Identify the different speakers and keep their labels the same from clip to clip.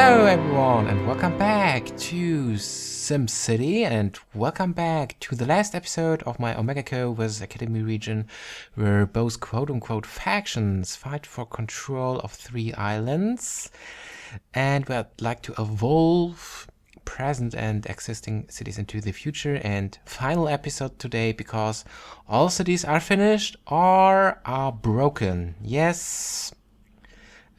Speaker 1: Hello everyone and welcome back to SimCity and welcome back to the last episode of my OmegaCo vs Academy region, where both quote-unquote factions fight for control of 3 islands, and we'd like to evolve present and existing cities into the future. And final episode today, because all cities are finished or are broken. Yes,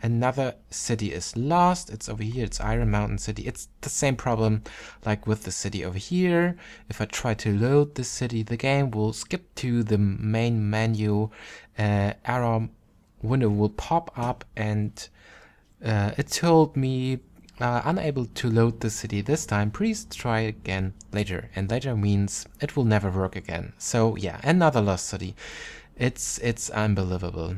Speaker 1: another city is lost. It's over here. It's Iron Mountain City. It's the same problem like with the city over here. If I try to load the city, the game will skip to the main menu. Error window will pop up, and it told me unable to load the city this time. Please try again later. And later means it will never work again. So yeah, another lost city. It's unbelievable.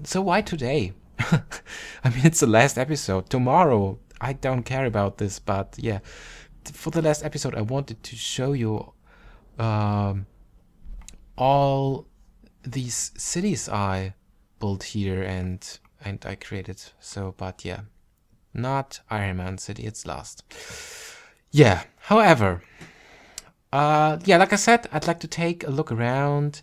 Speaker 1: So why today? I mean, it's the last episode. Tomorrow, I don't care about this, but yeah, for the last episode, I wanted to show you all these cities I built here and I created. So, but yeah, not Iron Man City. It's lost. Yeah. However, yeah, like I said, I'd like to take a look around.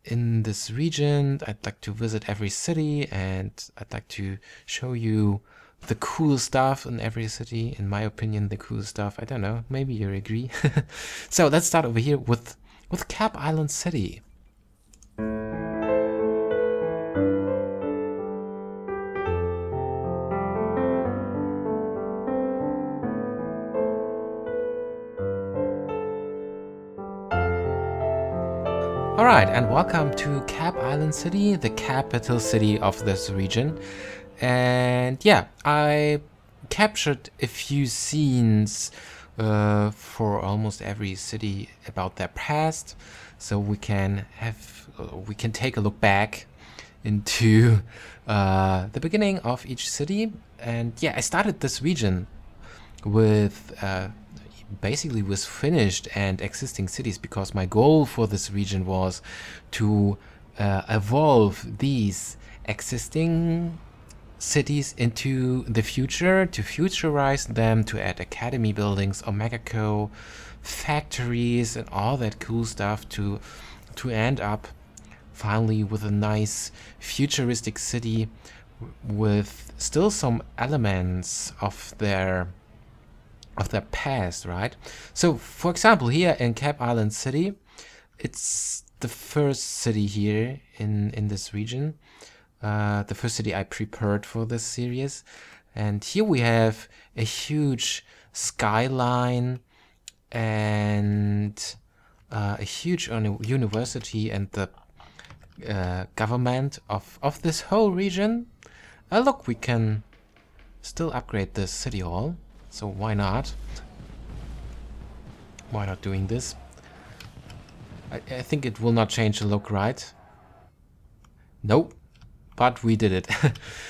Speaker 1: In this region, I'd like to visit every city, and I'd like to show you the cool stuff in every city. In my opinion, the cool stuff. I don't know, maybe you agree. So let's start over here with Cap Island City. Alright, and welcome to Cap Island City, the capital city of this region. And yeah, I captured a few scenes for almost every city about their past, so we can take a look back into the beginning of each city. And yeah, I started this region with basically with finished and existing cities, because my goal for this region was to evolve these existing cities into the future, to futurize them, to add academy buildings, OmegaCo, factories, and all that cool stuff to end up finally with a nice futuristic city with still some elements of their past, right? So for example, here in Cap Island City, it's the first city here in this region, the first city I prepared for this series. And here we have a huge skyline and a huge university and the government of this whole region. Look, we can still upgrade this city hall. So why not? Why not doing this? I think it will not change the look, right? Nope, but we did it.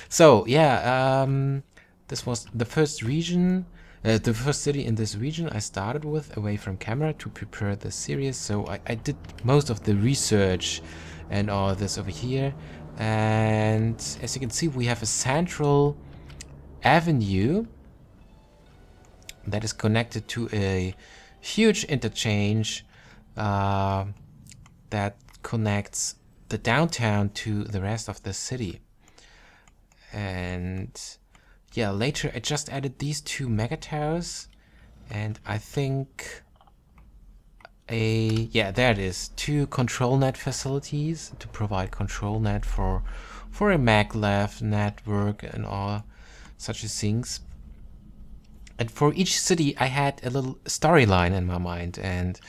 Speaker 1: So yeah, this was the first region, the first city in this region I started with away from camera to prepare this series. So I did most of the research and all this over here. And as you can see, we have a central avenue that is connected to a huge interchange that connects the downtown to the rest of the city. And yeah, later I just added these 2 mega towers, and I think yeah, there it is, 2 control net facilities to provide control net for a maglev network and all such things. And for each city, I had a little storyline in my mind. And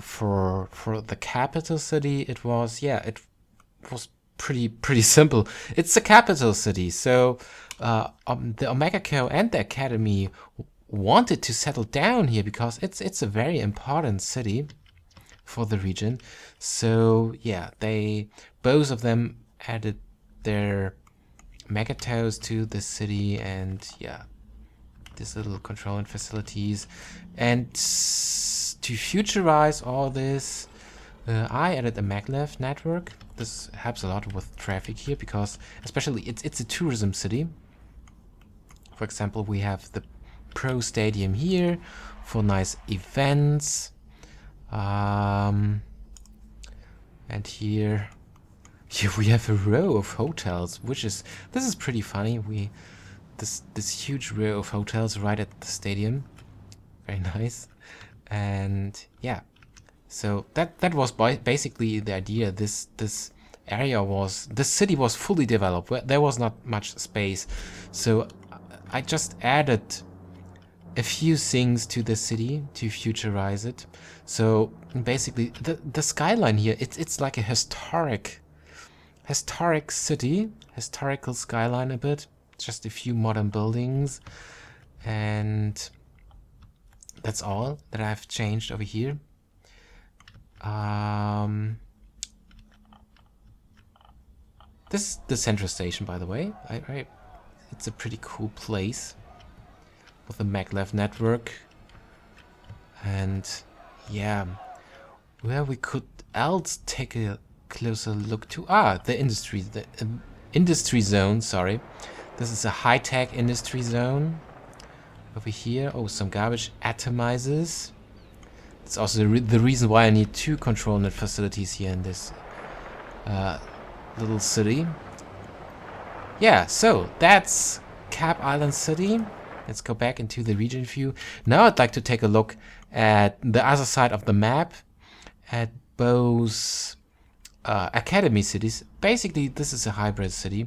Speaker 1: for the capital city, it was pretty simple. It's the capital city, so the OmegaCo and the Academy wanted to settle down here because it's a very important city for the region. So yeah, both of them added their megatowers to the city, and yeah, these little controlling facilities. And to futurize all this, I added a maglev network. This helps a lot with traffic here, because especially it's a tourism city. For example, we have the Pro Stadium here for nice events. And here we have a row of hotels, this is pretty funny. This huge row of hotels right at the stadium. Very nice. And yeah, so that was basically the idea. This city was fully developed. There was not much space, so I just added a few things to the city to futurize it. So basically, the skyline here, it's like a historic city, historical skyline a bit. Just a few modern buildings, and that's all that I've changed over here. This is the central station, by the way. It's a pretty cool place with the maglev network. And yeah, where we could else take a closer look to the industry zone, sorry. This is a high-tech industry zone over here. Oh, some garbage atomizers. It's also the reason why I need 2 control net facilities here in this little city. Yeah, so that's Cap Island City. Let's go back into the region view. Now I'd like to take a look at the other side of the map, at both academy cities. Basically, this is a hybrid city.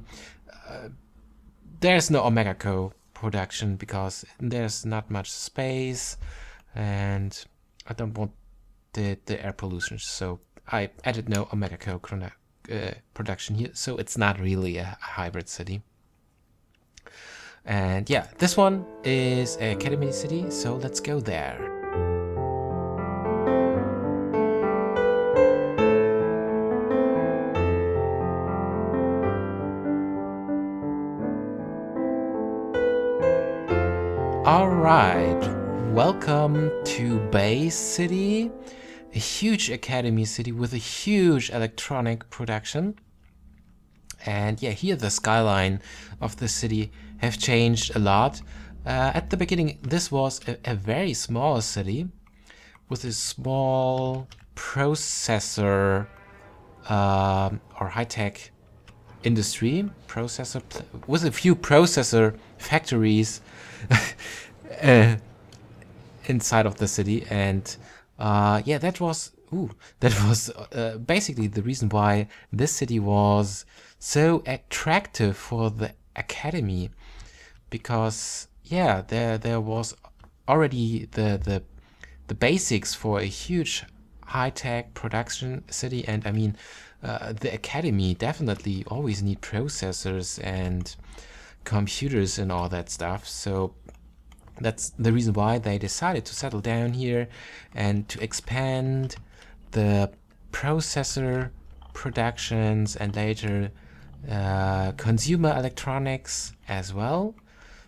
Speaker 1: There's no OmegaCo production because there's not much space, and I don't want the air pollution, so I added no OmegaCo production here, so it's not really a hybrid city. And yeah, this one is an academy city, so let's go there. Alright, welcome to Bay City, a huge academy city with a huge electronic production. And yeah, here the skyline of the city have changed a lot. At the beginning, this was a very small city with a small processor or high-tech industry processor with a few processor factories inside of the city. And yeah, that was basically the reason why this city was so attractive for the academy, because yeah, there was already the basics for a huge high-tech production city. And I mean, the academy definitely always need processors and computers and all that stuff. So that's the reason why they decided to settle down here and to expand the processor productions and later consumer electronics as well.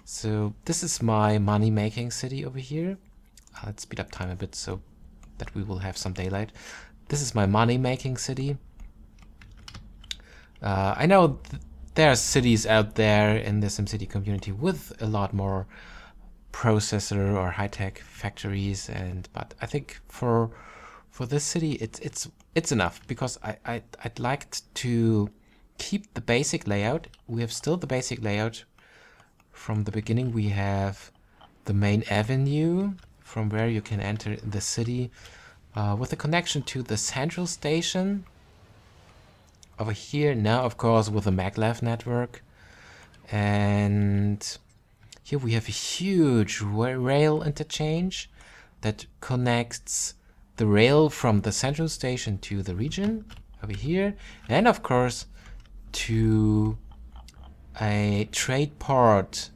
Speaker 1: So this is my money-making city over here. Let's speed up time a bit so that we will have some daylight. This is my money-making city. I know there are cities out there in the SimCity community with a lot more processor or high-tech factories, but I think for this city it's enough, because I'd like to keep the basic layout. We have still the basic layout from the beginning. We have the main avenue from where you can enter the city with a connection to the central station over here. Now, of course, with the maglev network. And here we have a huge rail interchange that connects the rail from the central station to the region over here. And of course, to a trade port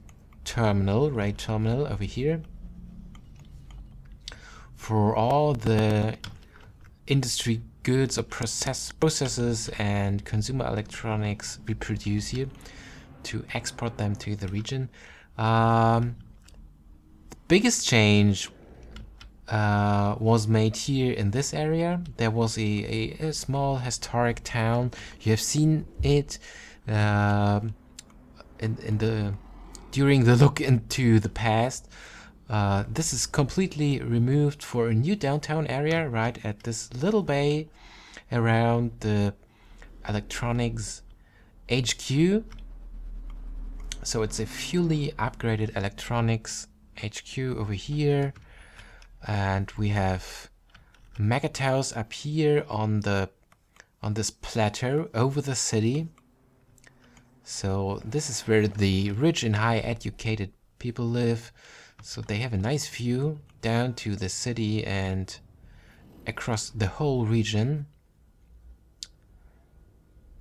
Speaker 1: terminal, rail terminal over here, for all the industry goods or processes and consumer electronics we produce here, to export them to the region. The biggest change was made here in this area. There was a small historic town. You have seen it in the during the look into the past. This is completely removed for a new downtown area right at this little bay around the electronics HQ. So it's a fully upgraded electronics HQ over here, and we have mega towers up here on this plateau over the city. So this is where the rich and high educated people live. So they have a nice view down to the city and across the whole region.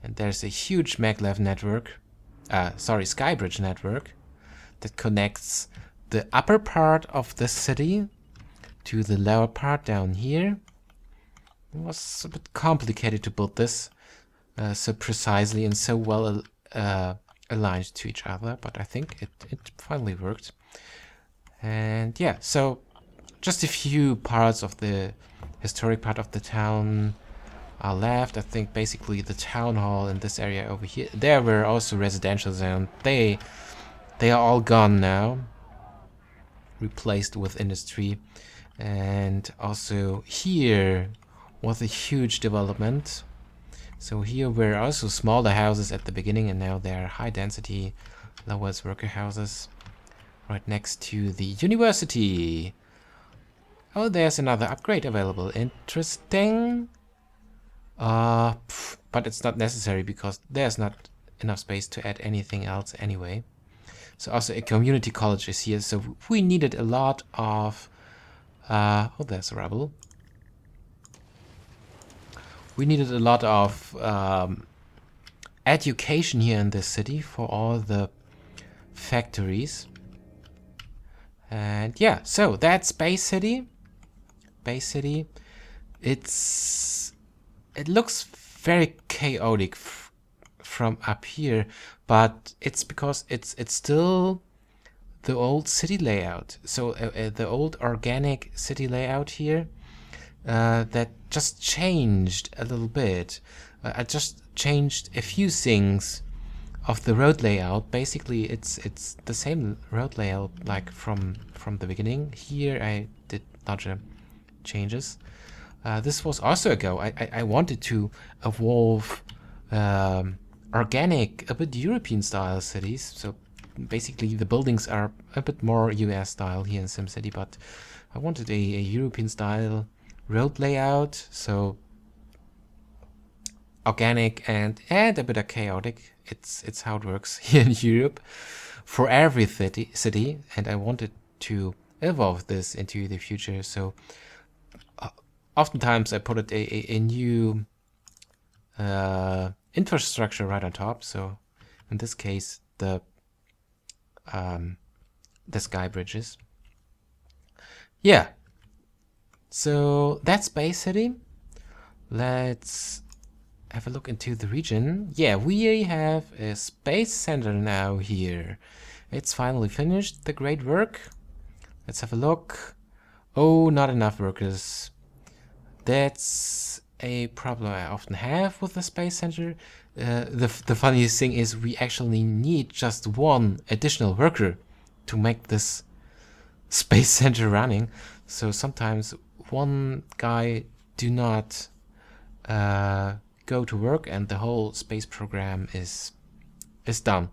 Speaker 1: And there's a huge maglev network, skybridge network, that connects the upper part of the city to the lower part down here. It was a bit complicated to build this so precisely and so well aligned to each other, but I think it finally worked. And yeah, so just a few parts of the historic part of the town are left. I think basically the town hall in this area over here. There were also residential zones. They are all gone now, replaced with industry. And also here was a huge development. So here were also smaller houses at the beginning, and now they're high density, low worker houses right next to the university. Oh, there's another upgrade available. Interesting. But it's not necessary because there's not enough space to add anything else anyway. So also a community college is here. So we needed a lot of oh, there's rubble. We needed a lot of education here in this city for all the factories. And yeah, so that's Bay City. Bay City. It looks very chaotic from up here, but it's because it's still the old city layout. So the old organic city layout here that just changed a little bit. I just changed a few things of the road layout. Basically, it's the same road layout like from the beginning. Here I did larger changes. This was also a go. I wanted to evolve organic, a bit European style cities. So basically the buildings are a bit more US style here in SimCity, but I wanted a European style road layout. So organic and a bit of chaotic. It's how it works here in Europe for every city, and I wanted to evolve this into the future. So oftentimes I put it a new infrastructure right on top. So in this case, the sky bridges. Yeah. So that's Bay City. Let's have a look into the region. Yeah, we have a space center now here. It's finally finished. The great work. Let's have a look. Oh, not enough workers. That's a problem I often have with the space center. The funniest thing is we actually need just one additional worker to make this space center running. So sometimes one guy do not go to work and the whole space program is done.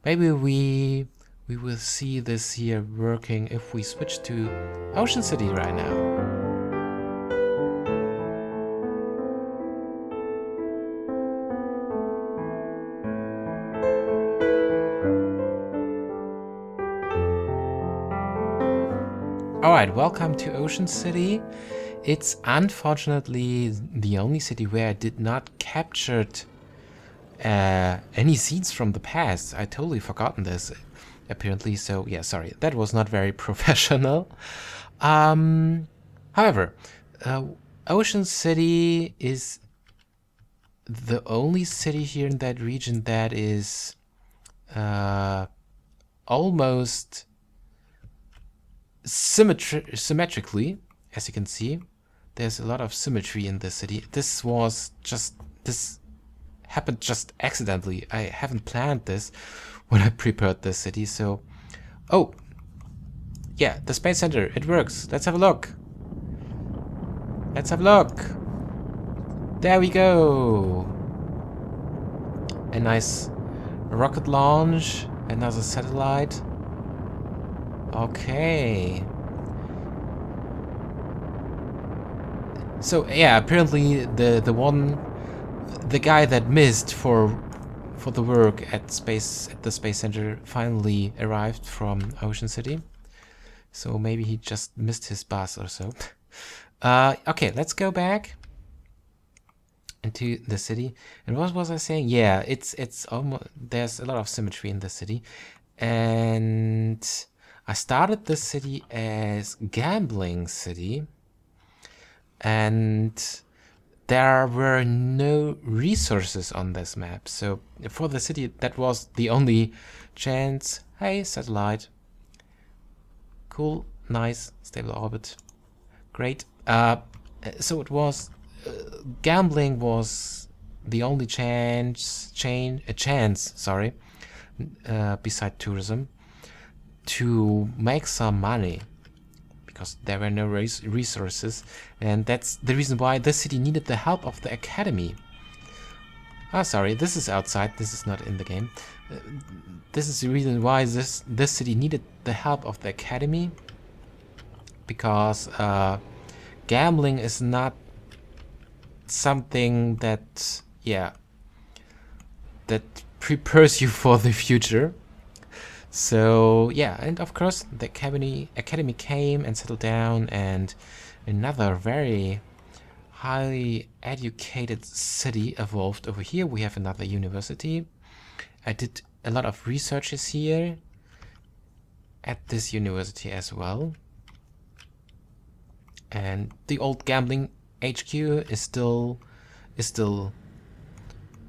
Speaker 1: Maybe we will see this here working if we switch to Ocean City right now. Alright, welcome to Ocean City. It's unfortunately the only city where I did not capture any scenes from the past. I totally forgotten this, apparently, so yeah, sorry. That was not very professional. However, Ocean City is the only city here in that region that is almost symmetrically, as you can see. There's a lot of symmetry in this city. This happened just accidentally. I haven't planned this. when I prepared this city. So, oh, yeah, the space center, it works. Let's have a look. Let's have a look. There we go. A nice rocket launch, another satellite. Okay. So yeah, apparently the guy that missed for the work at the space center finally arrived from Ocean City. So maybe he just missed his bus or so. Okay, let's go back into the city. And what was I saying? Yeah, it's almost, there's a lot of symmetry in the city. And I started this city as gambling city, and there were no resources on this map. So for the city, that was the only chance. Hey, satellite. Cool, nice, stable orbit. Great. So it was gambling was the only chance, beside tourism, to make some money, because there were no resources, and that's the reason why this city needed the help of the academy. Ah, sorry, this is outside, this is not in the game. This is the reason why this city needed the help of the academy, because gambling is not something that, yeah, that prepares you for the future. So yeah, and of course the academy came and settled down, and another very highly educated city evolved over here. We have another university. I did a lot of researches here at this university as well. And the old gambling HQ is still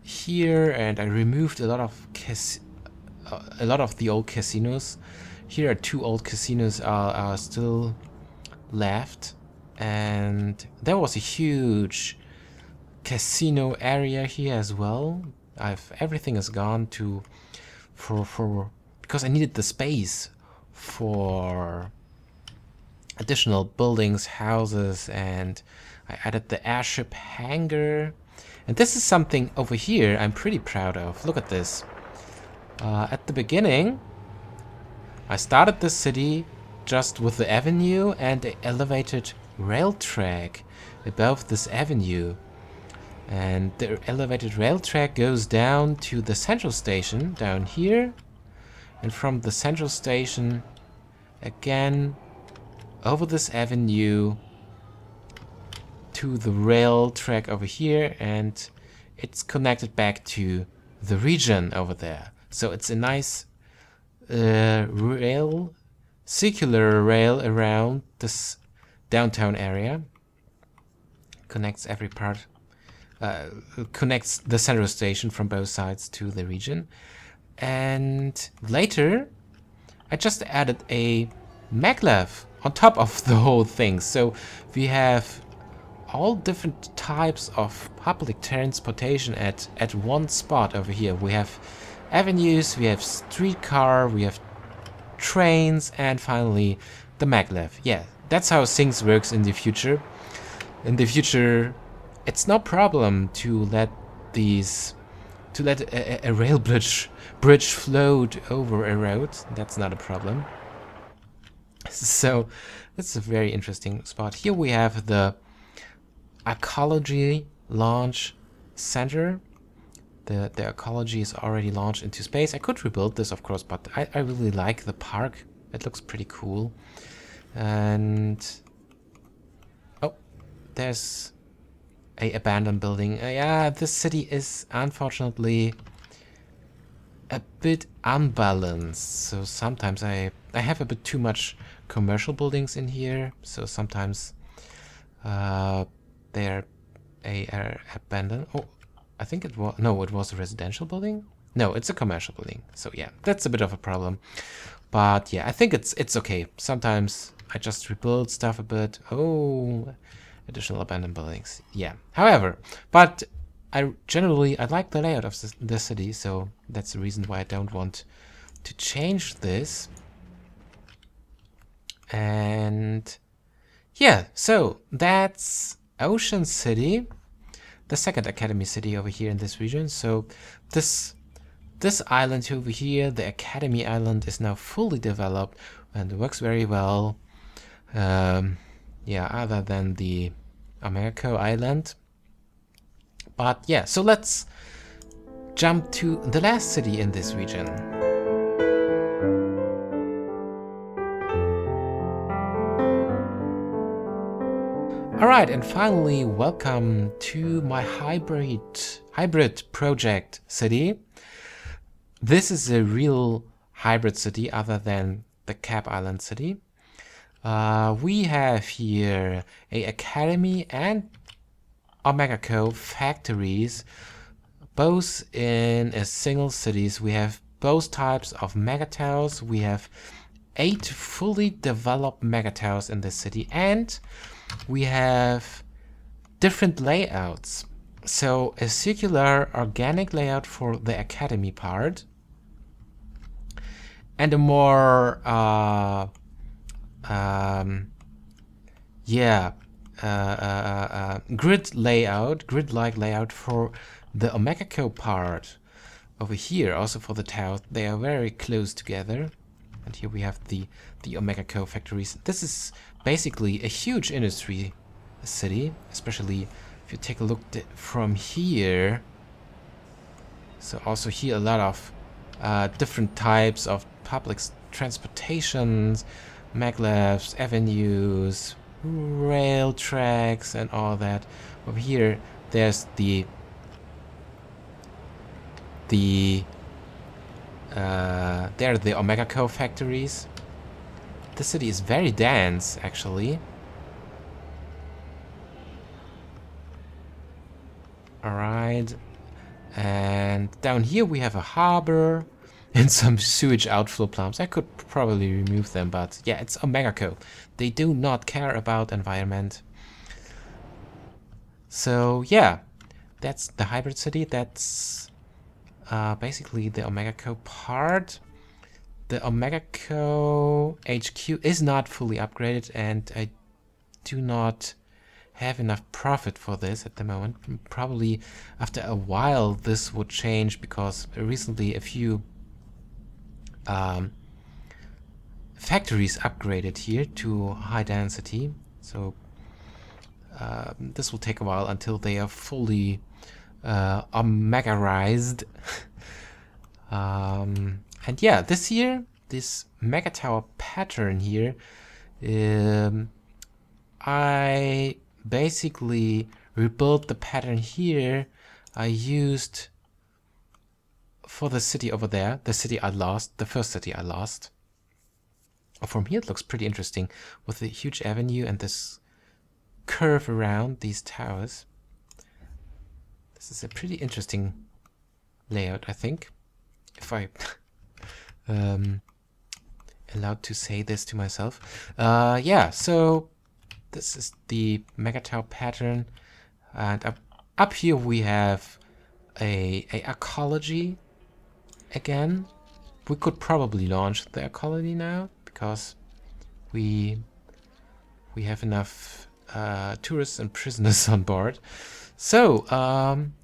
Speaker 1: here, and I removed a lot of the old casinos. Here are 2 old casinos are still left, and there was a huge casino area here as well. Everything is gone because I needed the space for additional buildings, houses, and I added the airship hangar. And this is something over here I'm pretty proud of. Look at this. At the beginning, I started this city just with the avenue and an elevated rail track above this avenue. And the elevated rail track goes down to the central station down here. And from the central station, again, over this avenue to the rail track over here, and it's connected back to the region over there. So it's a nice circular rail around this downtown area. Connects every part, connects the central station from both sides to the region. And later, I just added a maglev on top of the whole thing. So we have all different types of public transportation at one spot over here. We have avenues, we have streetcar, we have trains, and finally the maglev. Yeah, that's how things works in the future. In the future, it's no problem to let a rail bridge float over a road. That's not a problem. So that's a very interesting spot. Here we have the Ecology Launch Center. The ecology is already launched into space. I could rebuild this, of course, but I really like the park. It looks pretty cool. And oh, there's a abandoned building. Yeah, this city is unfortunately a bit unbalanced. So sometimes I have a bit too much commercial buildings in here. So sometimes they're abandoned. Oh, I think it was, no, it was a residential building. No, it's a commercial building. So yeah, that's a bit of a problem. But yeah, I think it's okay. Sometimes I just rebuild stuff a bit. Oh, additional abandoned buildings. Yeah. However, I like the layout of the city, so that's the reason why I don't want to change this. And yeah, so that's Ocean City, the second Academy city over here in this region. So this island over here, the Academy Island, is now fully developed and works very well. Yeah, other than the OmegaCo Island. But yeah, so let's jump to the last city in this region. Alright, and finally welcome to my hybrid project city. This is a real hybrid city other than the Cap Island city. We have here a Academy and OmegaCo factories, both in a single cities. We have both types of megatowers. We have 8 fully developed megatowers in this city, and we have different layouts. So a circular organic layout for the Academy part, and a more grid-like layout for the OmegaCo part over here. Also for the towers, they are very close together. And here we have the OmegaCo factories. This is basically a huge industry city, especially if you take a look from here. So also here a lot of different types of public transportations, maglevs, avenues, rail tracks, and all that. Over here, there's the OmegaCo factories. The city is very dense, actually. Alright, and down here we have a harbor and some sewage outflow plants. I could probably remove them, but yeah, it's OmegaCo. They do not care about environment. So yeah, that's the hybrid city. That's basically the OmegaCo part. The OmegaCo HQ is not fully upgraded, and I do not have enough profit for this at the moment. Probably after a while this would change, because recently a few factories upgraded here to high density. So this will take a while until they are fully Omegaized. And yeah, this year, this megatower pattern here, I basically rebuilt the pattern here I used for the city over there, the city I lost, the first city I lost. From here it looks pretty interesting, with the huge avenue and this curve around these towers. This is a pretty interesting layout, I think, if I allowed to say this to myself. Yeah, so this is the megatower pattern, and up here we have a ecology again. We could probably launch the ecology now, because we have enough tourists and prisoners on board. So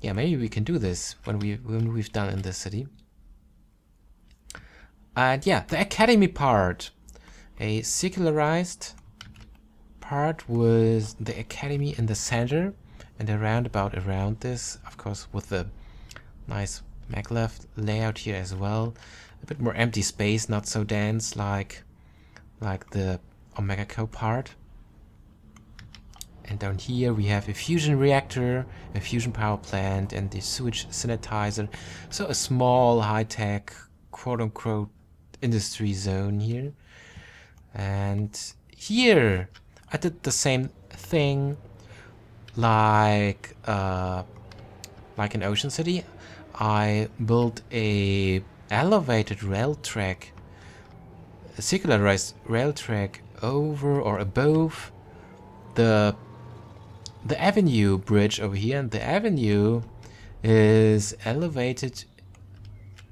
Speaker 1: yeah, maybe we can do this when we've done in this city. And yeah, the Academy part, a circularized part with the Academy in the center and a roundabout around this, of course, with the nice maglev layout here as well. A bit more empty space, not so dense like the OmegaCo part. And down here we have a fusion reactor, a fusion power plant, and the sewage sanitizer. So a small high-tech, quote-unquote, industry zone here. And here I did the same thing like in Ocean City. I built a elevated rail track, a circularized rail track over or above the avenue bridge over here, and the avenue is elevated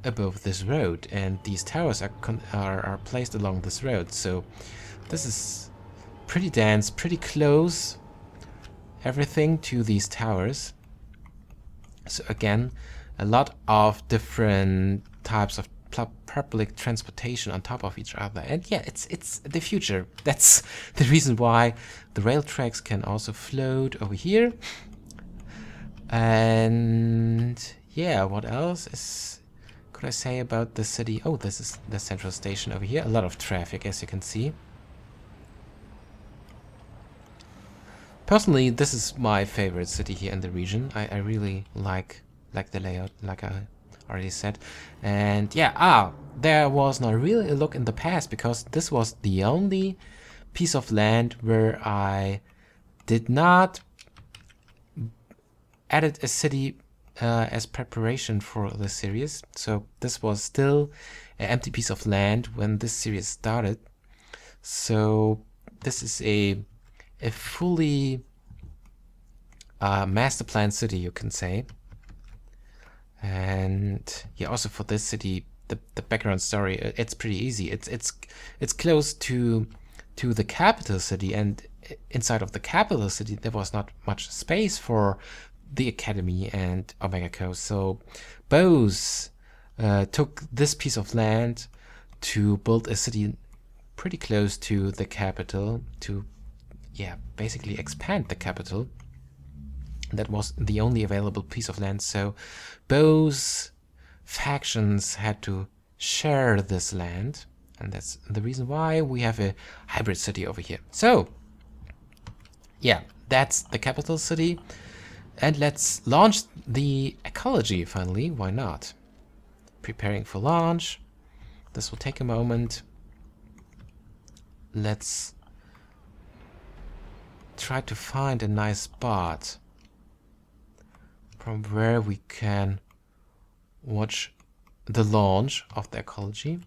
Speaker 1: above this road, and these towers are placed along this road. So this is pretty dense, pretty close, everything to these towers. So again, a lot of different types of public transportation on top of each other. And yeah, it's the future. That's the reason why the rail tracks can also float over here. And yeah, what else could I say about the city? Oh, this is the central station over here. A lot of traffic, as you can see. Personally, this is my favorite city here in the region. I really like the layout, like I already said. And yeah, there was not really a look in the past, because this was the only piece of land where I did not added a city as preparation for the series. So this was still an empty piece of land when this series started. So this is a fully master planned city, you can say. And yeah, also for this city, the background story, it's pretty easy. It's close to the capital city, and inside of the capital city there was not much space for the Academy and OmegaCo. So both took this piece of land to build a city pretty close to the capital, to basically expand the capital. That was the only available piece of land, so both factions had to share this land, and that's the reason why we have a hybrid city over here. So yeah, that's the capital city, and let's launch the ecology finally. Why not? Preparing for launch. This will take a moment. Let's try to find a nice spot from where we can watch the launch of the ecology.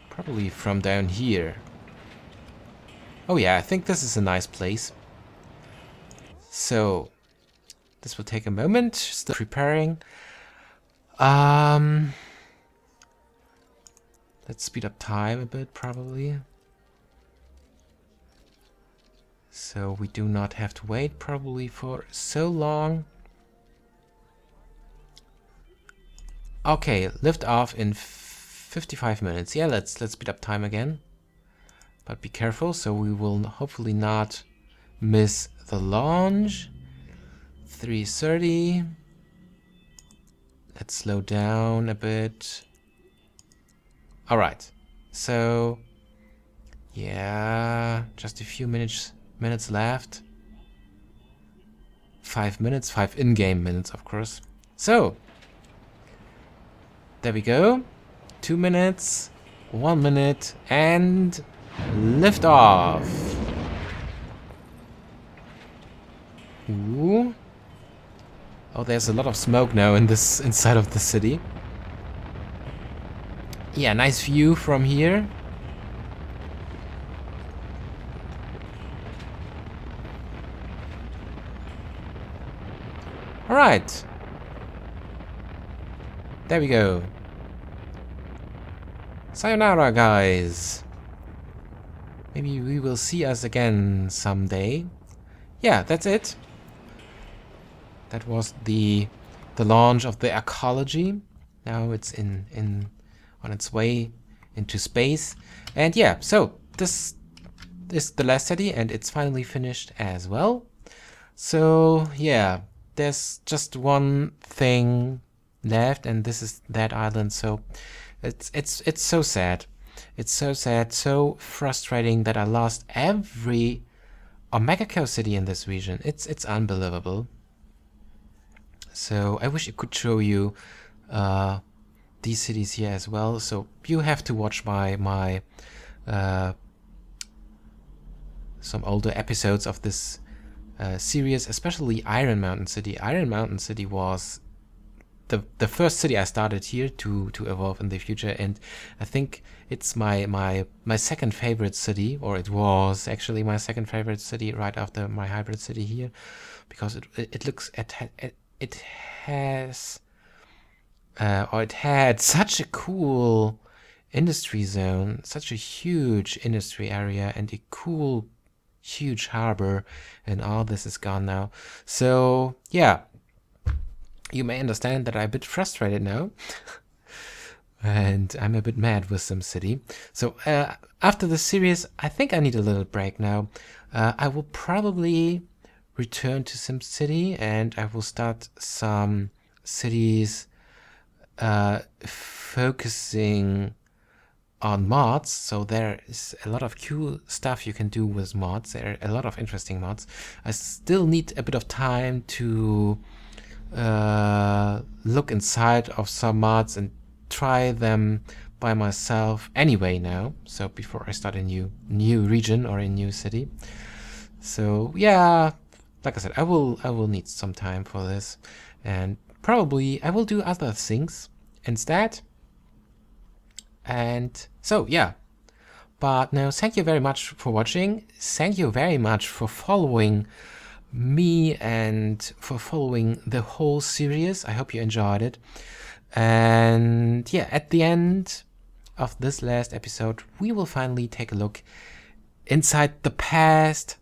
Speaker 1: Probably from down here. Oh yeah, I think this is a nice place. So this will take a moment, still preparing. Let's speed up time a bit, probably. So we do not have to wait probably for so long. Okay, lift off in 55 minutes. Yeah, let's speed up time again. But be careful, so we will hopefully not miss the launch. 3:30. Let's slow down a bit. Alright, so yeah, just a few minutes left. 5 minutes, 5 in-game minutes, of course. So there we go. 2 minutes, 1 minute, and lift off. Ooh. Oh, there's a lot of smoke now inside of the city. Yeah, nice view from here. Alright. There we go. Sayonara, guys. Maybe we will see us again someday. Yeah, that's it. That was the launch of the ecology. Now it's on its way into space. And yeah, so this is the last city, and it's finally finished as well. So yeah, there's just one thing left, and this is that island. So it's so sad. It's so sad, so frustrating that I lost every OmegaCo city in this region. It's unbelievable. So I wish I could show you these cities here as well. So you have to watch my some older episodes of this series, especially Iron Mountain City. Iron Mountain City was the first city I started here to evolve in the future, and I think it's my second favorite city, or it was actually my second favorite city right after my hybrid city here, because it looks at it has or it had such a cool industry zone, such a huge industry area, and a cool, huge harbor, and all this is gone now. So yeah, you may understand that I'm a bit frustrated now. And I'm a bit mad with SimCity. So after the series, I think I need a little break now. I will probably return to SimCity and I will start some cities focusing on mods. So there is a lot of cool stuff you can do with mods. There are a lot of interesting mods. I still need a bit of time to look inside of some mods and try them by myself anyway now. So before I start a new region or a new city. So yeah, like I said, I will need some time for this, and probably I will do other things instead. And so yeah, but no, thank you very much for watching. Thank you very much for following me and for following the whole series. I hope you enjoyed it. And yeah, at the end of this last episode, we will finally take a look inside the past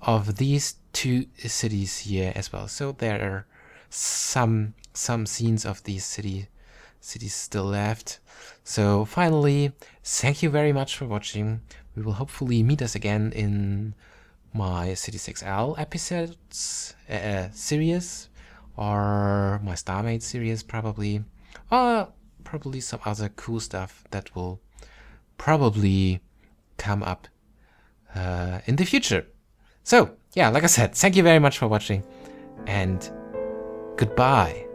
Speaker 1: of these two cities here as well. So there are some scenes of these cities still left. So finally, thank you very much for watching. We will hopefully meet us again in my City 6L episodes series, or my StarMate series probably, or probably some other cool stuff that will probably come up in the future. So yeah, like I said, thank you very much for watching, and goodbye.